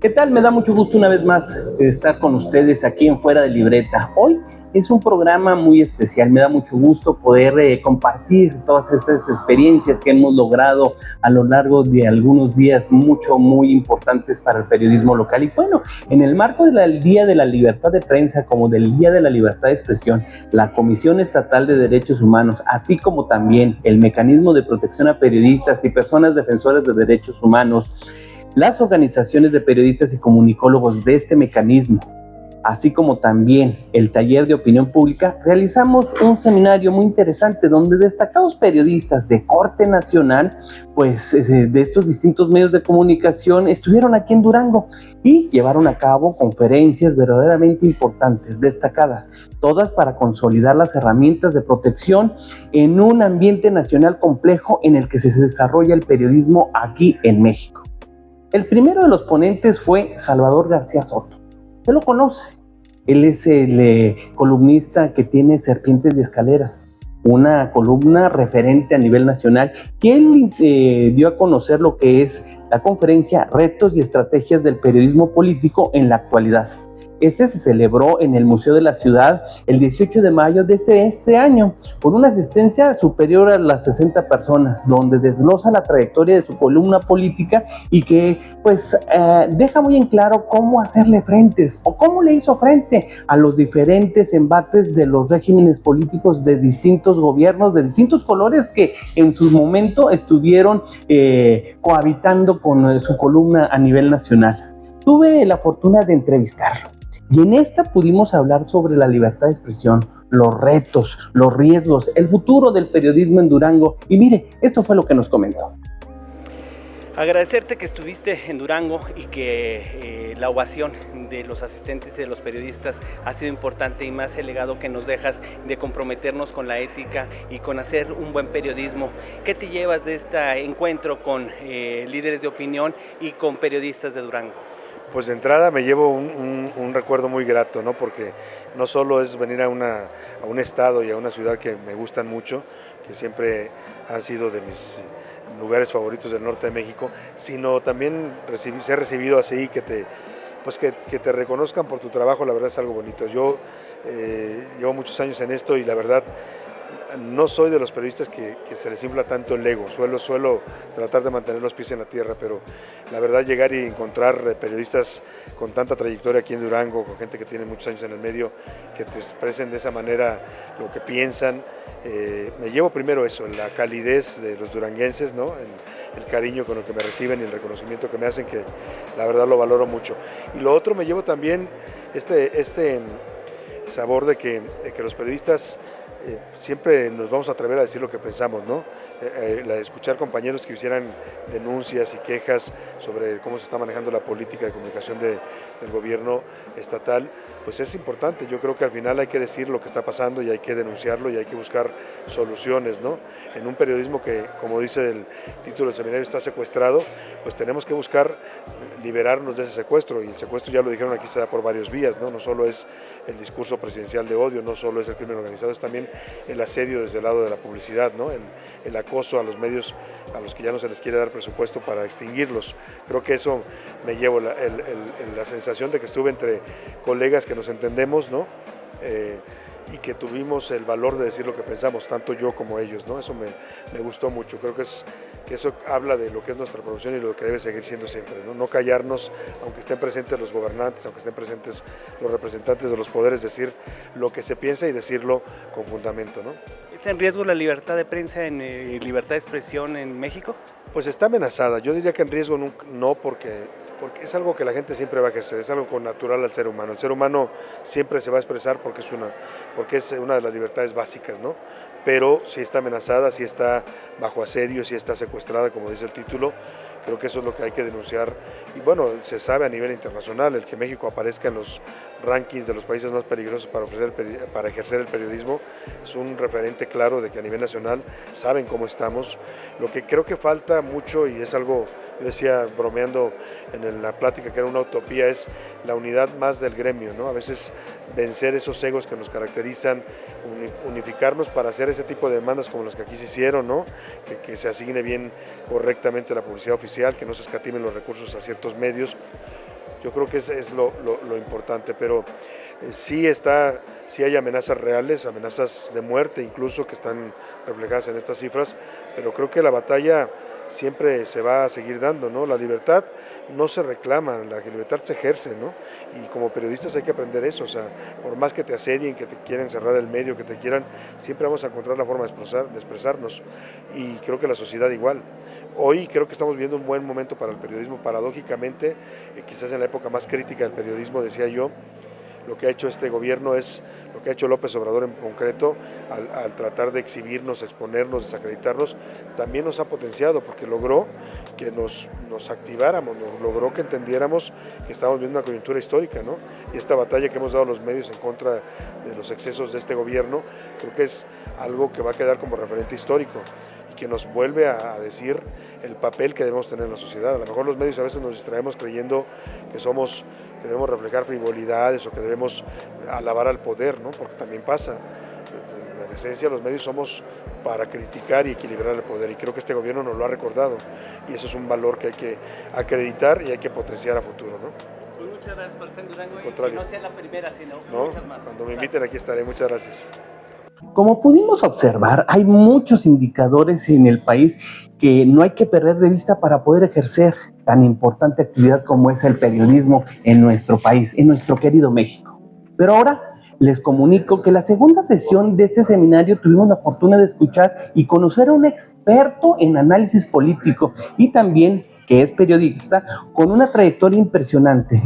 ¿Qué tal? Me da mucho gusto una vez más estar con ustedes aquí en Fuera de Libreta. Hoy es un programa muy especial, me da mucho gusto poder compartir todas estas experiencias que hemos logrado a lo largo de algunos días muy importantes para el periodismo local. Y bueno, en el marco del Día de la Libertad de Prensa como del Día de la Libertad de Expresión, la Comisión Estatal de Derechos Humanos, así como también el Mecanismo de Protección a Periodistas y Personas Defensoras de Derechos Humanos, las organizaciones de periodistas y comunicólogos de este mecanismo, así como también el taller de opinión pública, realizamos un seminario muy interesante donde destacados periodistas de corte nacional, pues de estos distintos medios de comunicación, estuvieron aquí en Durango y llevaron a cabo conferencias verdaderamente importantes, destacadas, todas para consolidar las herramientas de protección en un ambiente nacional complejo en el que se desarrolla el periodismo aquí en México. El primero de los ponentes fue Salvador García Soto. Usted lo conoce. Él es el columnista que tiene Serpientes y Escaleras, una columna referente a nivel nacional, que él dio a conocer lo que es la conferencia Retos y Estrategias del Periodismo Político en la Actualidad. Este se celebró en el Museo de la Ciudad el 18 de mayo de este año, por una asistencia superior a las 60 personas, donde desglosa la trayectoria de su columna política y que pues deja muy en claro cómo hacerle frentes o cómo le hizo frente a los diferentes embates de los regímenes políticos de distintos gobiernos, de distintos colores que en su momento estuvieron cohabitando con su columna a nivel nacional. Tuve la fortuna de entrevistarlo. Y en esta pudimos hablar sobre la libertad de expresión, los retos, los riesgos, el futuro del periodismo en Durango. Y mire, esto fue lo que nos comentó. Agradecerte que estuviste en Durango y que la ovación de los asistentes y de los periodistas ha sido importante, y más el legado que nos dejas de comprometernos con la ética y con hacer un buen periodismo. ¿Qué te llevas de este encuentro con líderes de opinión y con periodistas de Durango? Pues de entrada me llevo un recuerdo muy grato, ¿no? Porque no solo es venir a un estado y a una ciudad que me gustan mucho, que siempre han sido de mis lugares favoritos del norte de México, sino también ser recibido así, que te reconozcan por tu trabajo. La verdad es algo bonito. Yo llevo muchos años en esto y la verdad no soy de los periodistas que se les infla tanto el ego, suelo tratar de mantener los pies en la tierra, pero la verdad llegar y encontrar periodistas con tanta trayectoria aquí en Durango, con gente que tiene muchos años en el medio, que te expresen de esa manera lo que piensan, me llevo primero eso, la calidez de los duranguenses, ¿no? El cariño con el que me reciben y el reconocimiento que me hacen, que la verdad lo valoro mucho. Y lo otro, me llevo también este sabor de que los periodistas siempre nos vamos a atrever a decir lo que pensamos, ¿no? Escuchar compañeros que hicieran denuncias y quejas sobre cómo se está manejando la política de comunicación del gobierno estatal, pues es importante. Yo creo que al final hay que decir lo que está pasando y hay que denunciarlo y hay que buscar soluciones, ¿no? En un periodismo que, como dice el título del seminario, está secuestrado, pues tenemos que buscar liberarnos de ese secuestro, y el secuestro, ya lo dijeron aquí, se da por varias vías, ¿no? No solo es el discurso presidencial de odio, no solo es el crimen organizado, es también el asedio desde el lado de la publicidad, ¿no? El acoso a los medios a los que ya no se les quiere dar presupuesto para extinguirlos. Creo que eso me llevo, la sensación de que estuve entre colegas que nos entendemos, ¿no? Y que tuvimos el valor de decir lo que pensamos, tanto yo como ellos, ¿no? Eso me gustó mucho. Creo que eso habla de lo que es nuestra profesión y lo que debe seguir siendo siempre, ¿no? No callarnos, aunque estén presentes los gobernantes, aunque estén presentes los representantes de los poderes, decir lo que se piensa y decirlo con fundamento, ¿no? ¿Está en riesgo la libertad de prensa y libertad de expresión en México? Pues está amenazada. Yo diría que en riesgo no, porque es algo que la gente siempre va a ejercer, es algo natural al ser humano. El ser humano siempre se va a expresar porque es una de las libertades básicas, ¿no? Pero si está amenazada, si está bajo asedio, si está secuestrada, como dice el título. Creo que eso es lo que hay que denunciar. Y bueno, se sabe a nivel internacional, el que México aparezca en los rankings de los países más peligrosos para ejercer el periodismo es un referente claro de que a nivel nacional saben cómo estamos. Lo que creo que falta mucho, y es algo, yo decía bromeando en la plática que era una utopía, es la unidad más del gremio, ¿no? A veces vencer esos egos que nos caracterizan, unificarnos para hacer ese tipo de demandas como las que aquí se hicieron, ¿no? Que se asigne bien correctamente la publicidad oficial, que no se escatimen los recursos a ciertos medios, Yo creo que es lo importante, pero sí hay amenazas reales, amenazas de muerte incluso que están reflejadas en estas cifras, pero creo que la batalla siempre se va a seguir dando, ¿no? La libertad no se reclama, la libertad se ejerce, ¿no? Y como periodistas hay que aprender eso, o sea, por más que te asedien, que te quieran cerrar el medio, que te quieran, siempre vamos a encontrar la forma de expresarnos, y creo que la sociedad igual. Hoy creo que estamos viviendo un buen momento para el periodismo, paradójicamente, quizás en la época más crítica del periodismo, decía yo, lo que ha hecho este gobierno es, lo que ha hecho López Obrador en concreto, al tratar de exhibirnos, exponernos, desacreditarnos, también nos ha potenciado, porque logró que nos activáramos, logró que entendiéramos que estamos viendo una coyuntura histórica, ¿no? Y esta batalla que hemos dado los medios en contra de los excesos de este gobierno, creo que es algo que va a quedar como referente histórico, que nos vuelve a decir el papel que debemos tener en la sociedad. A lo mejor los medios a veces nos distraemos creyendo que debemos reflejar frivolidades o que debemos alabar al poder, ¿no? Porque también pasa. En esencia los medios somos para criticar y equilibrar el poder, y creo que este gobierno nos lo ha recordado, y eso es un valor que hay que acreditar y hay que potenciar a futuro, ¿no? Pues muchas gracias por estar en Durango, y que no sea la primera, sino muchas más. Cuando me inviten aquí estaré. Muchas gracias. Como pudimos observar, hay muchos indicadores en el país que no hay que perder de vista para poder ejercer tan importante actividad como es el periodismo en nuestro país, en nuestro querido México. Pero ahora les comunico que la segunda sesión de este seminario tuvimos la fortuna de escuchar y conocer a un experto en análisis político y también que es periodista, con una trayectoria impresionante.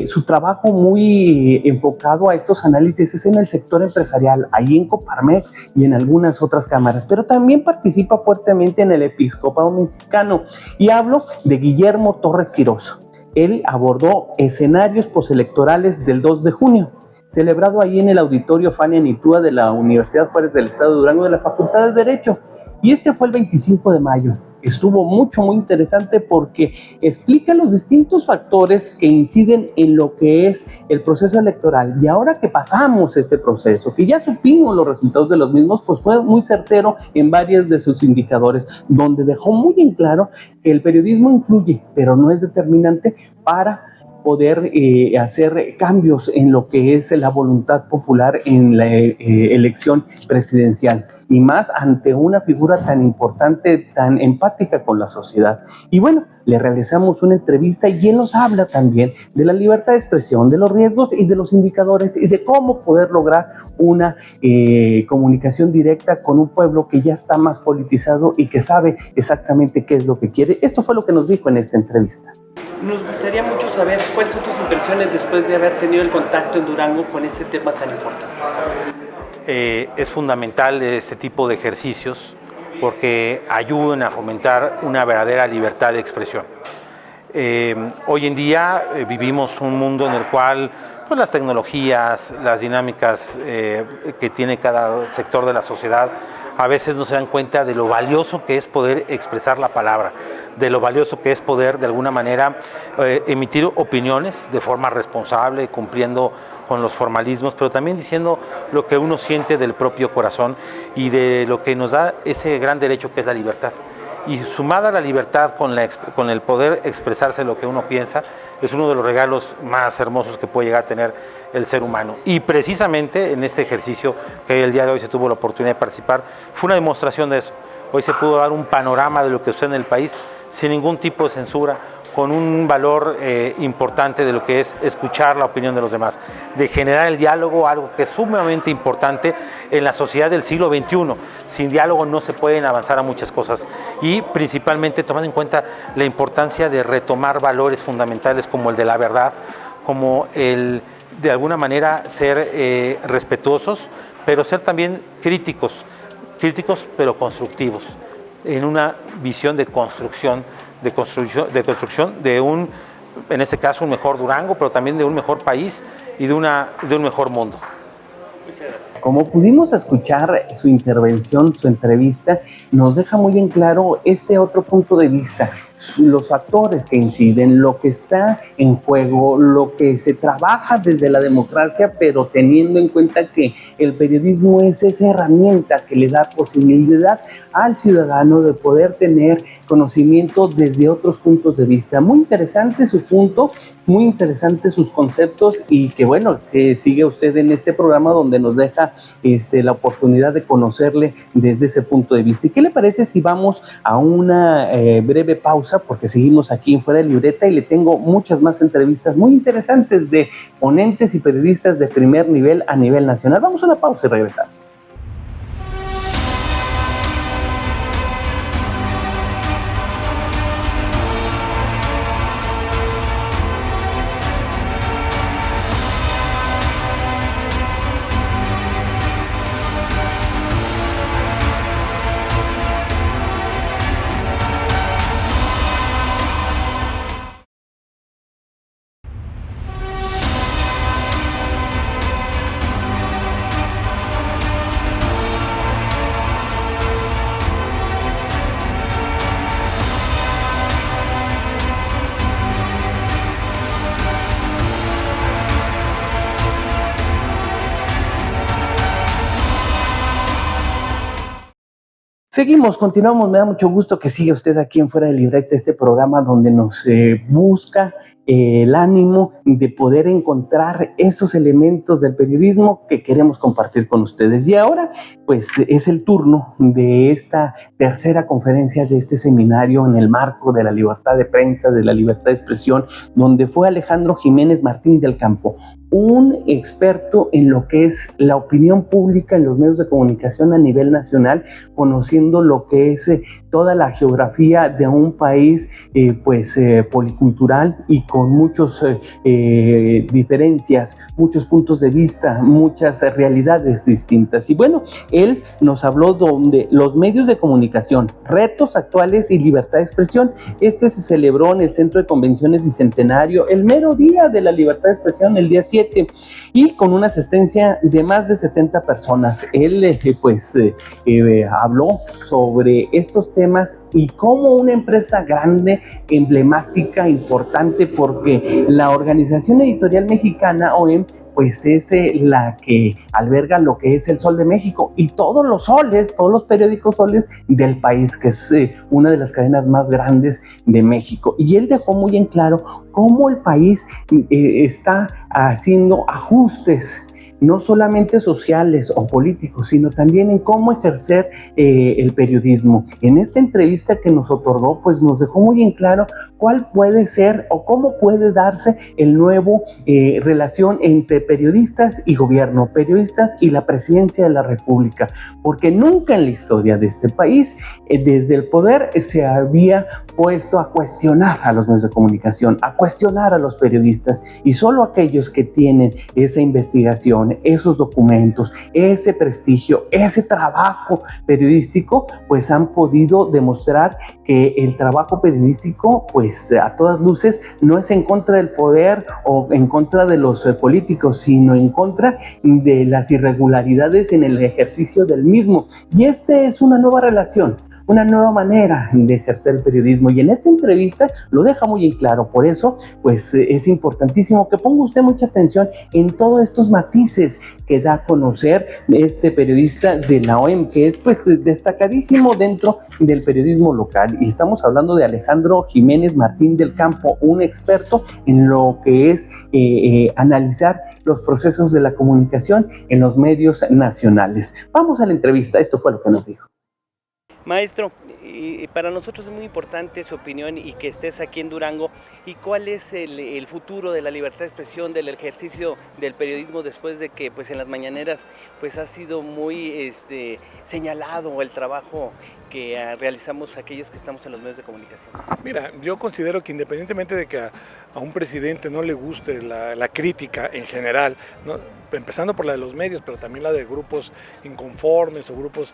Su trabajo muy enfocado a estos análisis es en el sector empresarial, ahí en Coparmex y en algunas otras cámaras, pero también participa fuertemente en el Episcopado Mexicano. Y hablo de Guillermo Torres Quirós. Él abordó escenarios postelectorales del 2 de junio, celebrado ahí en el Auditorio Fania Nitua de la Universidad Juárez del Estado de Durango de la Facultad de Derecho. Y este fue el 25 de mayo. Estuvo muy interesante porque explica los distintos factores que inciden en lo que es el proceso electoral. Y ahora que pasamos este proceso, que ya supimos los resultados de los mismos, pues fue muy certero en varios de sus indicadores, donde dejó muy en claro que el periodismo influye, pero no es determinante para poder hacer cambios en lo que es la voluntad popular en la elección presidencial, y más ante una figura tan importante, tan empática con la sociedad. Y bueno, le realizamos una entrevista y él nos habla también de la libertad de expresión, de los riesgos y de los indicadores y de cómo poder lograr una comunicación directa con un pueblo que ya está más politizado y que sabe exactamente qué es lo que quiere. Esto fue lo que nos dijo en esta entrevista. Nos gustaría mucho saber cuáles son tus impresiones después de haber tenido el contacto en Durango con este tema tan importante. Es fundamental este tipo de ejercicios porque ayudan a fomentar una verdadera libertad de expresión. Hoy en día vivimos un mundo en el cual pues, las tecnologías, las dinámicas que tiene cada sector de la sociedad a veces no se dan cuenta de lo valioso que es poder expresar la palabra, de lo valioso que es poder de alguna manera emitir opiniones de forma responsable, cumpliendo con los formalismos, pero también diciendo lo que uno siente del propio corazón y de lo que nos da ese gran derecho que es la libertad. Y sumada a la libertad con el poder expresarse lo que uno piensa, es uno de los regalos más hermosos que puede llegar a tener el ser humano. Y precisamente en este ejercicio que el día de hoy se tuvo la oportunidad de participar, fue una demostración de eso. Hoy se pudo dar un panorama de lo que sucede en el país sin ningún tipo de censura, con un valor importante de lo que es escuchar la opinión de los demás, de generar el diálogo, algo que es sumamente importante en la sociedad del siglo XXI. Sin diálogo no se pueden avanzar a muchas cosas, y principalmente tomando en cuenta la importancia de retomar valores fundamentales como el de la verdad, como el de alguna manera ser respetuosos, pero ser también críticos pero constructivos, en una visión de construcción de un, en este caso, un mejor Durango, pero también de un mejor país y de un mejor mundo. Muchas gracias. Como pudimos escuchar su intervención, su entrevista, nos deja muy en claro este otro punto de vista, los factores que inciden, lo que está en juego, lo que se trabaja desde la democracia, pero teniendo en cuenta que el periodismo es esa herramienta que le da posibilidad al ciudadano de poder tener conocimiento desde otros puntos de vista. Muy interesante su punto, muy interesantes sus conceptos y que bueno, que sigue usted en este programa donde nos deja la oportunidad de conocerle desde ese punto de vista. ¿Y qué le parece si vamos a una breve pausa? Porque seguimos aquí en Fuera de Libreta y le tengo muchas más entrevistas muy interesantes de ponentes y periodistas de primer nivel a nivel nacional. Vamos a una pausa y regresamos. Seguimos, continuamos, me da mucho gusto que siga usted aquí en Fuera de Libreta, este programa donde nos busca el ánimo de poder encontrar esos elementos del periodismo que queremos compartir con ustedes. Y ahora, pues es el turno de esta tercera conferencia de este seminario en el marco de la libertad de prensa, de la libertad de expresión, donde fue Alejandro Jiménez Martín del Campo, un experto en lo que es la opinión pública en los medios de comunicación a nivel nacional, conociendo lo que es toda la geografía de un país policultural y con muchas diferencias, muchos puntos de vista, muchas realidades distintas. Y bueno, él nos habló de los medios de comunicación, retos actuales y libertad de expresión. Este se celebró en el Centro de Convenciones Bicentenario el mero día de la libertad de expresión, el día 7, y con una asistencia de más de 70 personas. Él habló sobre estos temas y cómo una empresa grande, emblemática, importante, porque la Organización Editorial Mexicana, OEM, pues es la que alberga lo que es el Sol de México y todos los soles, todos los periódicos soles del país, que es una de las cadenas más grandes de México. Y él dejó muy en claro cómo el país está haciendo ajustes, no solamente sociales o políticos, sino también en cómo ejercer el periodismo. En esta entrevista que nos otorgó, pues nos dejó muy en claro cuál puede ser o cómo puede darse el nuevo relación entre periodistas y gobierno, periodistas y la presidencia de la República, porque nunca en la historia de este país, desde el poder, se había puesto a cuestionar a los medios de comunicación, a cuestionar a los periodistas, y solo aquellos que tienen esa investigación, esos documentos, ese prestigio, ese trabajo periodístico, pues han podido demostrar que el trabajo periodístico, pues a todas luces, no es en contra del poder o en contra de los políticos, sino en contra de las irregularidades en el ejercicio del mismo. Y esta es una nueva relación, una nueva manera de ejercer el periodismo, y en esta entrevista lo deja muy en claro. Por eso, pues es importantísimo que ponga usted mucha atención en todos estos matices que da a conocer este periodista de la OEM, que es pues destacadísimo dentro del periodismo local. Y estamos hablando de Alejandro Jiménez Martín del Campo, un experto en lo que es analizar los procesos de la comunicación en los medios nacionales. Vamos a la entrevista, esto fue lo que nos dijo. Maestro, para nosotros es muy importante su opinión y que estés aquí en Durango. ¿Y cuál es el futuro de la libertad de expresión, del ejercicio del periodismo después de que pues en las mañaneras pues ha sido muy señalado el trabajo que realizamos aquellos que estamos en los medios de comunicación? Mira, yo considero que independientemente de que a un presidente no le guste la crítica en general, ¿no? Empezando por la de los medios, pero también la de grupos inconformes o grupos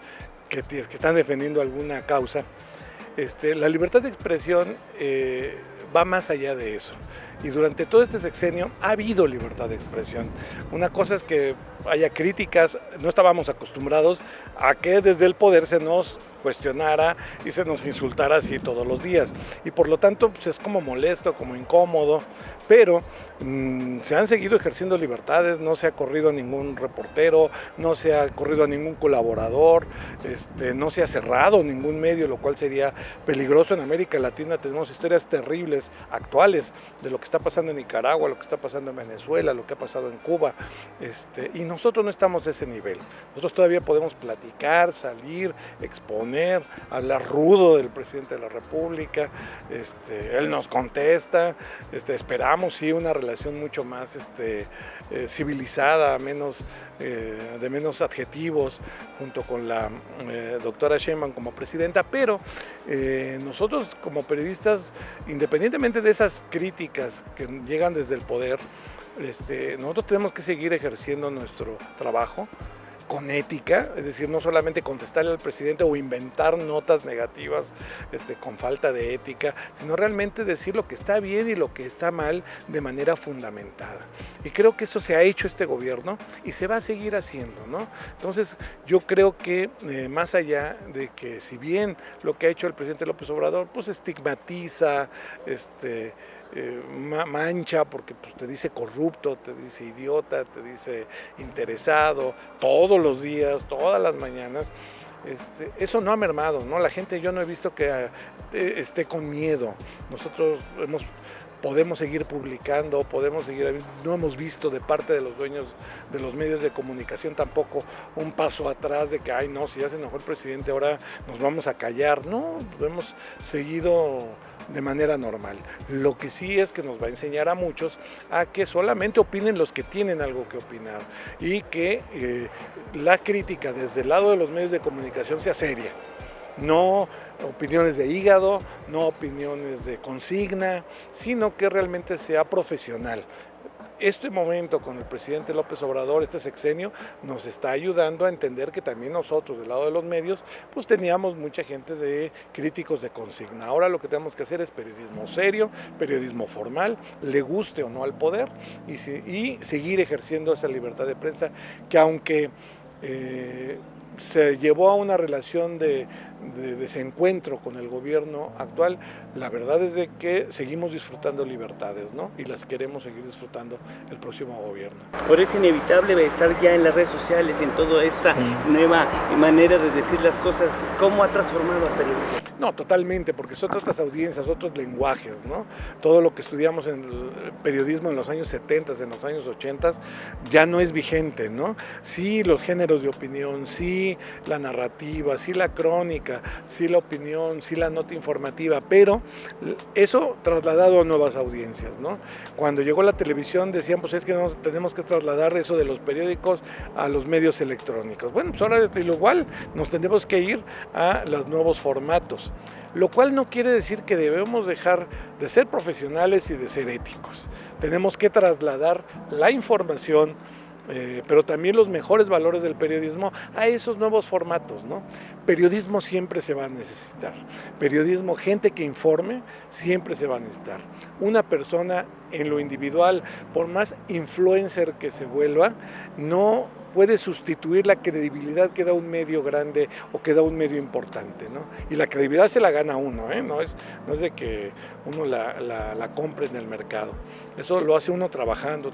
que están defendiendo alguna causa, la libertad de expresión va más allá de eso. y durante todo este sexenio ha habido libertad de expresión. Una cosa es que haya críticas, no estábamos acostumbrados a que desde el poder se nos cuestionara y se nos insultara así todos los días, y por lo tanto pues es como molesto, como incómodo, pero se han seguido ejerciendo libertades, no se ha corrido a ningún reportero, no se ha corrido a ningún colaborador, no se ha cerrado ningún medio, lo cual sería peligroso. En América Latina tenemos historias terribles, actuales, de lo que está pasando en Nicaragua, lo que está pasando en Venezuela, lo que ha pasado en Cuba, y nosotros no estamos a ese nivel. Nosotros todavía podemos platicar, salir, exponer, hablar rudo del presidente de la República, él nos contesta, esperamos sí una relación mucho más civilizada, de menos adjetivos, junto con la doctora Sheinbaum como presidenta, pero nosotros como periodistas, independientemente de esas críticas que llegan desde el poder, nosotros tenemos que seguir ejerciendo nuestro trabajo con ética, es decir, no solamente contestarle al presidente o inventar notas negativas con falta de ética, sino realmente decir lo que está bien y lo que está mal de manera fundamentada. Y creo que eso se ha hecho este gobierno y se va a seguir haciendo, ¿no? Entonces, yo creo que más allá de que, si bien lo que ha hecho el presidente López Obrador, pues estigmatiza, mancha, porque pues, te dice corrupto, te dice idiota, te dice interesado, todos los días, todas las mañanas, eso no ha mermado, ¿no? La gente, yo no he visto que esté con miedo. Nosotros podemos seguir publicando, no hemos visto de parte de los dueños de los medios de comunicación tampoco un paso atrás de que, ay no, si ya se enojó el presidente, ahora nos vamos a callar. No, hemos seguido de manera normal. Lo que sí es que nos va a enseñar a muchos a que solamente opinen los que tienen algo que opinar, y que la crítica desde el lado de los medios de comunicación sea seria. No opiniones de hígado, no opiniones de consigna, sino que realmente sea profesional. Este momento con el presidente López Obrador, este sexenio, nos está ayudando a entender que también nosotros, del lado de los medios, pues teníamos mucha gente de críticos de consigna. Ahora lo que tenemos que hacer es periodismo serio, periodismo formal, le guste o no al poder, y seguir ejerciendo esa libertad de prensa que, aunque se llevó a una relación de desencuentro con el gobierno actual, la verdad es de que seguimos disfrutando libertades, ¿no? Y las queremos seguir disfrutando el próximo gobierno. Por eso es inevitable estar ya en las redes sociales, en toda esta nueva manera de decir las cosas. ¿Cómo ha transformado al periodismo? No, totalmente, porque son otras audiencias, otros lenguajes, ¿no? Todo lo que estudiamos en el periodismo en los años 70, en los años 80, ya no es vigente, ¿no? Sí, los géneros de opinión, sí, la narrativa, sí, la crónica, sí, la opinión, sí, la nota informativa, pero eso trasladado a nuevas audiencias, ¿no? Cuando llegó la televisión decían, pues es que no, tenemos que trasladar eso de los periódicos a los medios electrónicos. Bueno, pues ahora igual nos tenemos que ir a los nuevos formatos, lo cual no quiere decir que debemos dejar de ser profesionales y de ser éticos. Tenemos que trasladar la información, pero también los mejores valores del periodismo a esos nuevos formatos, ¿no? Periodismo siempre se va a necesitar, periodismo, gente que informe, siempre se va a necesitar. Una persona en lo individual, por más influencer que se vuelva, no puede sustituir la credibilidad que da un medio grande o que da un medio importante, ¿no? Y la credibilidad se la gana uno, no es de que uno la compre en el mercado. Eso lo hace uno trabajando.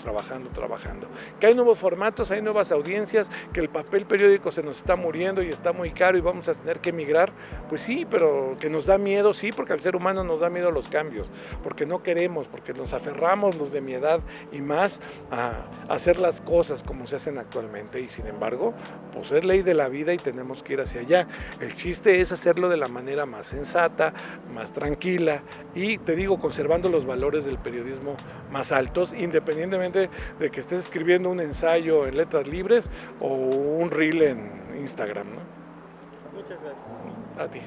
Que hay nuevos formatos, hay nuevas audiencias, que el papel periódico se nos está muriendo y está muy caro y vamos a tener que emigrar. Pues sí, pero que nos da miedo, sí, porque al ser humano nos da miedo los cambios, porque no queremos, porque nos aferramos los de mi edad y más a hacer las cosas como se hacen actualmente. Y sin embargo, pues es ley de la vida y tenemos que ir hacia allá. El chiste es hacerlo de la manera más sensata, más tranquila y, te digo, conservando los valores del periodismo más altos, independientemente de que estés escribiendo un ensayo en letras libres o un reel en Instagram, ¿no? Muchas gracias. A ti.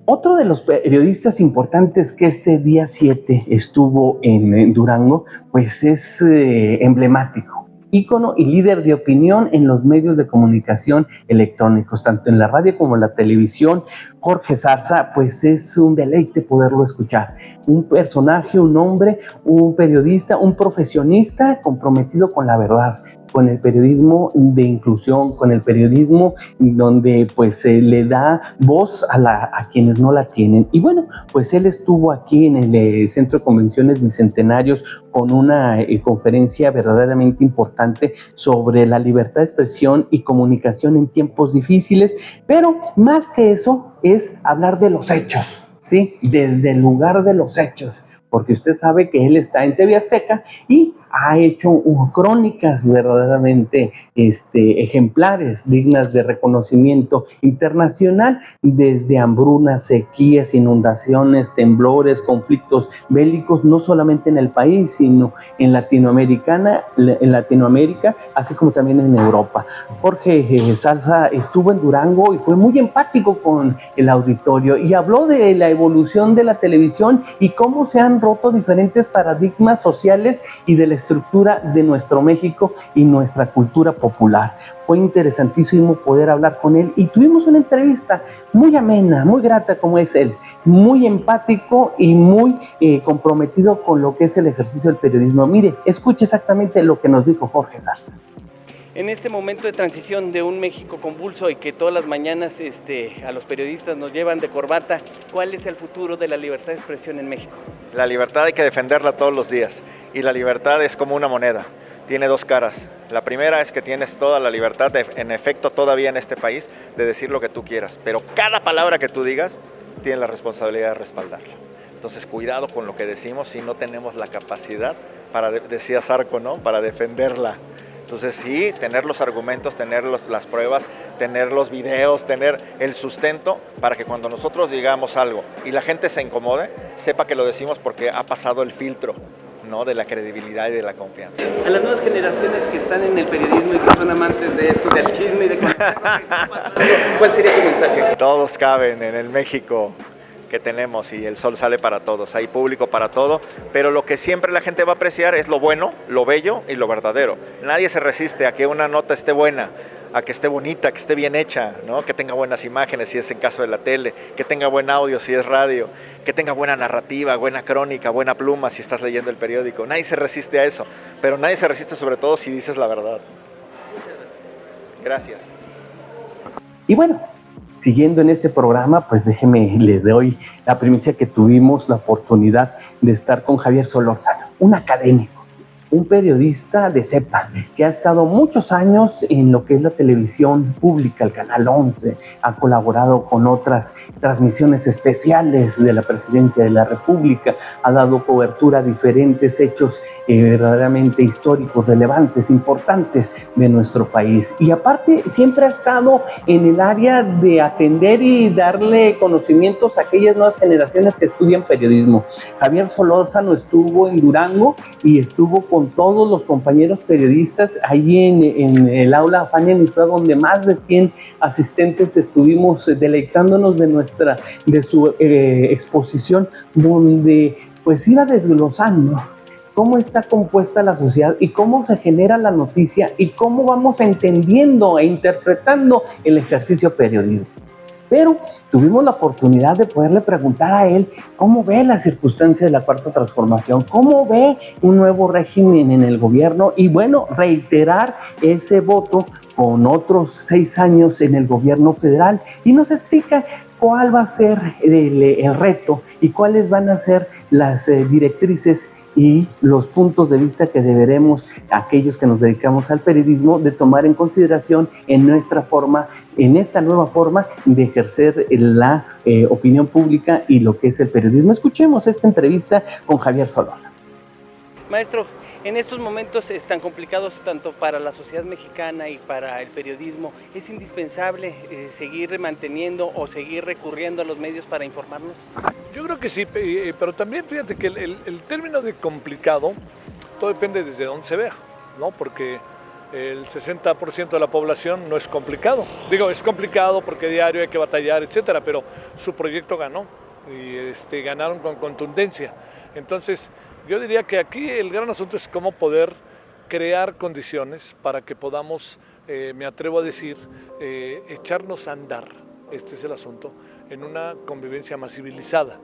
Otro de los periodistas importantes que este día 7 estuvo en Durango, pues es emblemático. ícono y líder de opinión en los medios de comunicación electrónicos, tanto en la radio como en la televisión. Jorge Zarza, pues es un deleite poderlo escuchar. Un personaje, un hombre, un periodista, un profesionista comprometido con la verdad, con el periodismo de inclusión, con el periodismo donde pues se le da voz a quienes no la tienen. Y bueno, pues él estuvo aquí en el Centro de Convenciones Bicentenarios con una conferencia verdaderamente importante sobre la libertad de expresión y comunicación en tiempos difíciles, pero más que eso es hablar de los hechos. Sí, desde el lugar de los hechos, porque usted sabe que él está en TV Azteca y ha hecho crónicas verdaderamente ejemplares, dignas de reconocimiento internacional, desde hambrunas, sequías, inundaciones, temblores, conflictos bélicos, no solamente en el país, sino en Latinoamérica, así como también en Europa. Jorge Zarza estuvo en Durango y fue muy empático con el auditorio y habló de la evolución de la televisión y cómo se han roto diferentes paradigmas sociales y de la estructura de nuestro México y nuestra cultura popular. Fue interesantísimo poder hablar con él y tuvimos una entrevista muy amena, muy grata como es él, muy empático y muy comprometido con lo que es el ejercicio del periodismo. Mire, escuche exactamente lo que nos dijo Jorge Zarza. En este momento de transición de un México convulso y que todas las mañanas a los periodistas nos llevan de corbata, ¿cuál es el futuro de la libertad de expresión en México? La libertad hay que defenderla todos los días y la libertad es como una moneda, tiene dos caras. La primera es que tienes toda la libertad, en efecto todavía en este país, de decir lo que tú quieras, pero cada palabra que tú digas tienes la responsabilidad de respaldarla. Entonces cuidado con lo que decimos si no tenemos la capacidad, decía Zarco, ¿no?, para defenderla. Entonces sí, tener los argumentos, tener las pruebas, tener los videos, tener el sustento para que cuando nosotros digamos algo y la gente se incomode, sepa que lo decimos porque ha pasado el filtro, ¿no?, de la credibilidad y de la confianza. A las nuevas generaciones que están en el periodismo y que son amantes de esto, del chisme y de conocer lo que está pasando, ¿cuál sería tu mensaje? Todos caben en el México que tenemos y el sol sale para todos, hay público para todo, pero lo que siempre la gente va a apreciar es lo bueno, lo bello y lo verdadero. Nadie se resiste a que una nota esté buena, a que esté bonita, que esté bien hecha, ¿no?, que tenga buenas imágenes si es en caso de la tele, que tenga buen audio si es radio, que tenga buena narrativa, buena crónica, buena pluma si estás leyendo el periódico. Nadie se resiste a eso, pero nadie se resiste sobre todo si dices la verdad. Muchas gracias. Gracias. Y bueno, siguiendo en este programa, pues le doy la primicia que tuvimos la oportunidad de estar con Javier Solórzano, un académico, un periodista de cepa que ha estado muchos años en lo que es la televisión pública, el Canal 11, ha colaborado con otras transmisiones especiales de la Presidencia de la República, ha dado cobertura a diferentes hechos verdaderamente históricos, relevantes, importantes de nuestro país. Y aparte siempre ha estado en el área de atender y darle conocimientos a aquellas nuevas generaciones que estudian periodismo. Javier Solórzano estuvo en Durango y estuvo con todos los compañeros periodistas ahí en el aula Fania Nitua, donde más de 100 asistentes estuvimos deleitándonos de su exposición, donde pues iba desglosando cómo está compuesta la sociedad y cómo se genera la noticia y cómo vamos entendiendo e interpretando el ejercicio periodismo. Pero tuvimos la oportunidad de poderle preguntar a él cómo ve la circunstancia de la Cuarta Transformación, cómo ve un nuevo régimen en el gobierno y bueno, reiterar ese voto con otros 6 años en el gobierno federal y nos explica cuál va a ser el reto y cuáles van a ser las directrices y los puntos de vista que deberemos, aquellos que nos dedicamos al periodismo, de tomar en consideración en esta nueva forma de ejercer la opinión pública y lo que es el periodismo. Escuchemos esta entrevista con Javier Solórzano. Maestro, en estos momentos tan complicados tanto para la sociedad mexicana y para el periodismo, ¿es indispensable seguir manteniendo o seguir recurriendo a los medios para informarnos? Yo creo que sí, pero también fíjate que el término de complicado, todo depende desde dónde se vea, ¿no? Porque el 60% de la población no es complicado. Digo, es complicado porque diario hay que batallar, etcétera, pero su proyecto ganó y ganaron con contundencia. Entonces, yo diría que aquí el gran asunto es cómo poder crear condiciones para que podamos, me atrevo a decir, echarnos a andar, este es el asunto, en una convivencia más civilizada,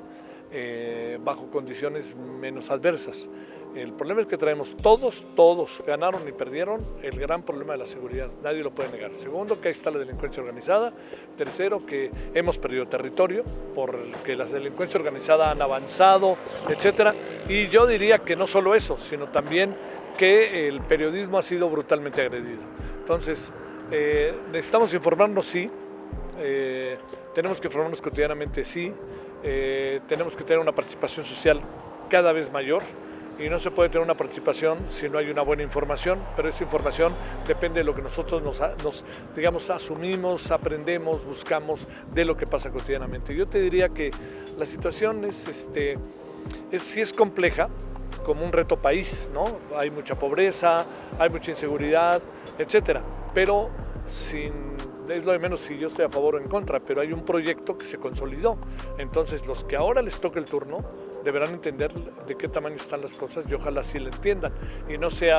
bajo condiciones menos adversas. El problema es que traemos todos ganaron y perdieron el gran problema de la seguridad, nadie lo puede negar. Segundo, que ahí está la delincuencia organizada. Tercero, que hemos perdido territorio porque la delincuencia organizada han avanzado, etcétera. Y yo diría que no solo eso, sino también que el periodismo ha sido brutalmente agredido. Entonces, necesitamos informarnos, sí, tenemos que informarnos cotidianamente, sí, tenemos que tener una participación social cada vez mayor. Y no se puede tener una participación si no hay una buena información, pero esa información depende de lo que nosotros digamos, asumimos, aprendemos, buscamos de lo que pasa cotidianamente. Yo te diría que la situación sí es compleja, como un reto país, ¿no? Hay mucha pobreza, hay mucha inseguridad, etcétera, pero es lo de menos si yo estoy a favor o en contra, pero hay un proyecto que se consolidó. Entonces, los que ahora les toca el turno deberán entender de qué tamaño están las cosas y ojalá sí lo entiendan y no se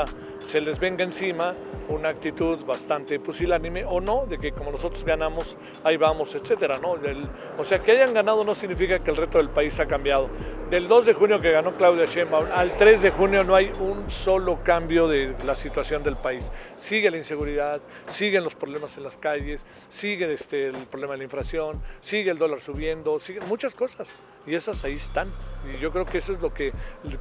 les venga encima una actitud bastante pusilánime o no, de que como nosotros ganamos, ahí vamos, etcétera, ¿no? O sea, que hayan ganado no significa que el resto del país ha cambiado. Del 2 de junio que ganó Claudia Sheinbaum al 3 de junio no hay un solo cambio de la situación del país. Sigue la inseguridad, siguen los problemas en las calles, sigue el problema de la inflación, sigue el dólar subiendo, siguen muchas cosas y esas ahí están. Y yo creo que eso es lo que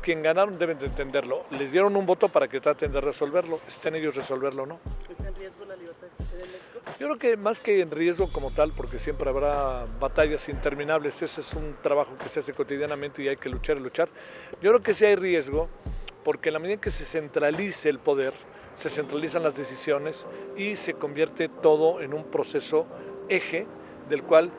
quien ganaron deben de entenderlo. Les dieron un voto para que traten de resolverlo, estén ellos resolverlo o no. ¿Está en riesgo la libertad de expresión en México? Yo creo que más que en riesgo como tal, porque siempre habrá batallas interminables, ese es un trabajo que se hace cotidianamente y hay que luchar y luchar. Yo creo que sí hay riesgo, porque en la medida en que se centralice el poder, se centralizan las decisiones y se convierte todo en un proceso eje del cual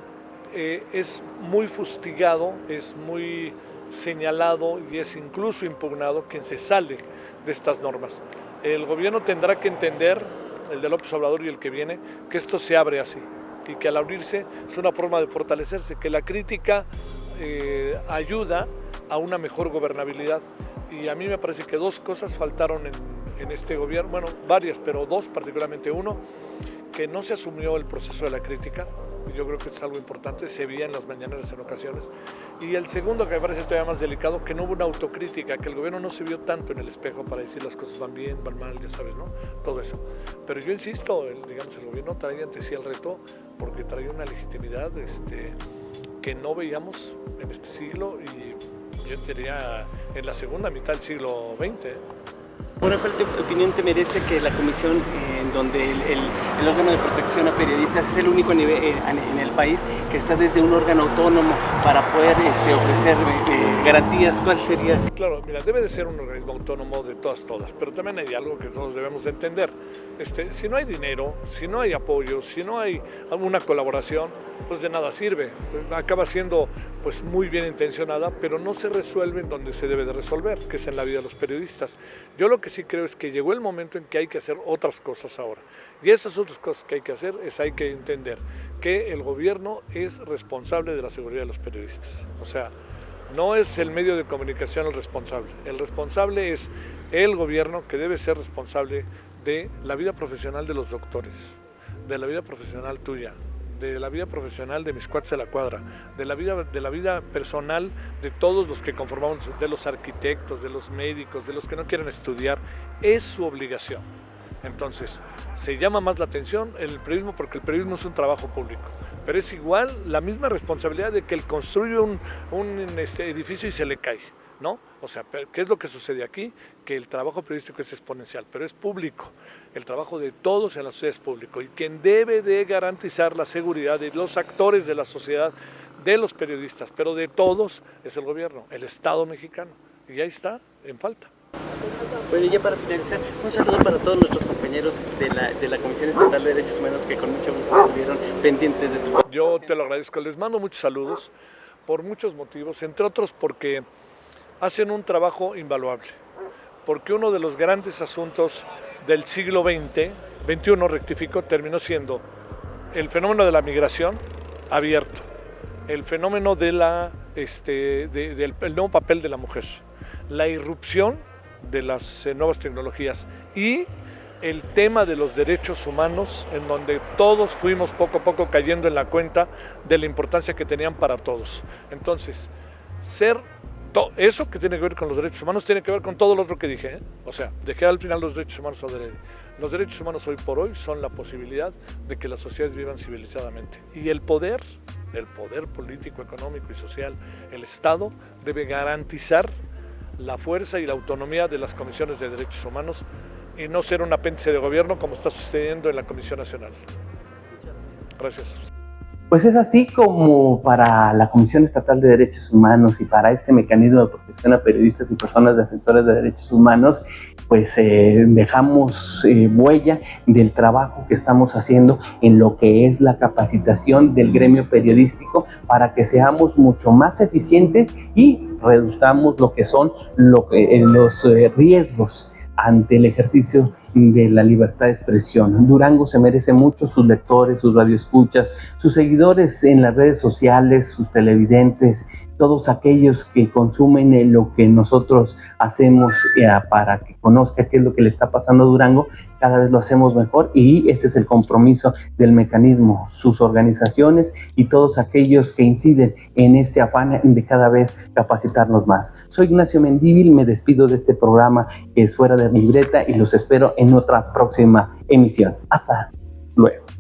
es muy fustigado, es muy señalado y es incluso impugnado quien se sale de estas normas. El gobierno tendrá que entender, el de López Obrador y el que viene, que esto se abre así y que al abrirse es una forma de fortalecerse, que la crítica ayuda a una mejor gobernabilidad. Y a mí me parece que dos cosas faltaron en este gobierno, bueno, varias, pero dos, particularmente uno, que no se asumió el proceso de la crítica, y yo creo que es algo importante, se veía en las mañaneras en ocasiones, y el segundo, que me parece todavía más delicado, que no hubo una autocrítica, que el gobierno no se vio tanto en el espejo para decir las cosas van bien, van mal, ya sabes, ¿no? Todo eso. Pero yo insisto, el gobierno traía ante sí el reto, porque traía una legitimidad que no veíamos en este siglo, y yo diría en la segunda mitad del siglo XX. ¿Cuál opinión te merece que la comisión en donde el órgano de protección a periodistas es el único nivel en el país que está desde un órgano autónomo para poder ofrecer garantías? ¿Cuál sería? Claro, mira, debe de ser un organismo autónomo de todas, pero también hay algo que todos debemos de entender. Si no hay dinero, si no hay apoyo, si no hay alguna colaboración, pues de nada sirve. Acaba siendo pues muy bien intencionada, pero no se resuelve en donde se debe de resolver, que es en la vida de los periodistas. Yo lo que sí creo es que llegó el momento en que hay que hacer otras cosas ahora. Y esas otras cosas que hay que hacer hay que entender que el gobierno es responsable de la seguridad de los periodistas. O sea, no es el medio de comunicación el responsable. El responsable es el gobierno, que debe ser responsable de la vida profesional de los doctores, de la vida profesional tuya, de la vida profesional de mis cuates de la cuadra, de la vida personal de todos los que conformamos, de los arquitectos, de los médicos, de los que no quieren estudiar. Es su obligación. Entonces, se llama más la atención el periodismo porque el periodismo es un trabajo público, pero es igual la misma responsabilidad de que él construye un edificio y se le cae, ¿no? O sea, ¿qué es lo que sucede aquí? Que el trabajo periodístico es exponencial, pero es público. El trabajo de todos en la sociedad es público y quien debe de garantizar la seguridad de los actores de la sociedad, de los periodistas, pero de todos, es el gobierno, el Estado mexicano. Y ahí está, en falta. Bueno, y ya para finalizar, un saludo para todos nuestros compañeros de la Comisión Estatal de Derechos Humanos que con mucho gusto estuvieron pendientes de tu... Yo te lo agradezco, les mando muchos saludos por muchos motivos, entre otros porque hacen un trabajo invaluable, porque uno de los grandes asuntos del siglo XXI, rectifico, terminó siendo el fenómeno de la migración abierto, el fenómeno de del nuevo papel de la mujer, la irrupción de las nuevas tecnologías y el tema de los derechos humanos, en donde todos fuimos poco a poco cayendo en la cuenta de la importancia que tenían para todos. Entonces, eso que tiene que ver con los derechos humanos tiene que ver con todo lo otro que dije, ¿eh? O sea, dejé al final los derechos humanos adrede. Los derechos humanos hoy por hoy son la posibilidad de que las sociedades vivan civilizadamente. Y el poder político, económico y social, el Estado debe garantizar la fuerza y la autonomía de las comisiones de derechos humanos y no ser un apéndice de gobierno como está sucediendo en la Comisión Nacional. Gracias. Pues es así como para la Comisión Estatal de Derechos Humanos y para este mecanismo de protección a periodistas y personas defensoras de derechos humanos, pues dejamos huella del trabajo que estamos haciendo en lo que es la capacitación del gremio periodístico para que seamos mucho más eficientes y reduzcamos lo que son los riesgos ante el ejercicio de la libertad de expresión. Durango se merece mucho, sus lectores, sus radioescuchas, sus seguidores en las redes sociales, sus televidentes, todos aquellos que consumen lo que nosotros hacemos para que conozca qué es lo que le está pasando a Durango, cada vez lo hacemos mejor y ese es el compromiso del mecanismo, sus organizaciones y todos aquellos que inciden en este afán de cada vez capacitarnos más. Soy Ignacio Mendívil, me despido de este programa que es Fuera de Libreta y los espero en otra próxima emisión. Hasta luego.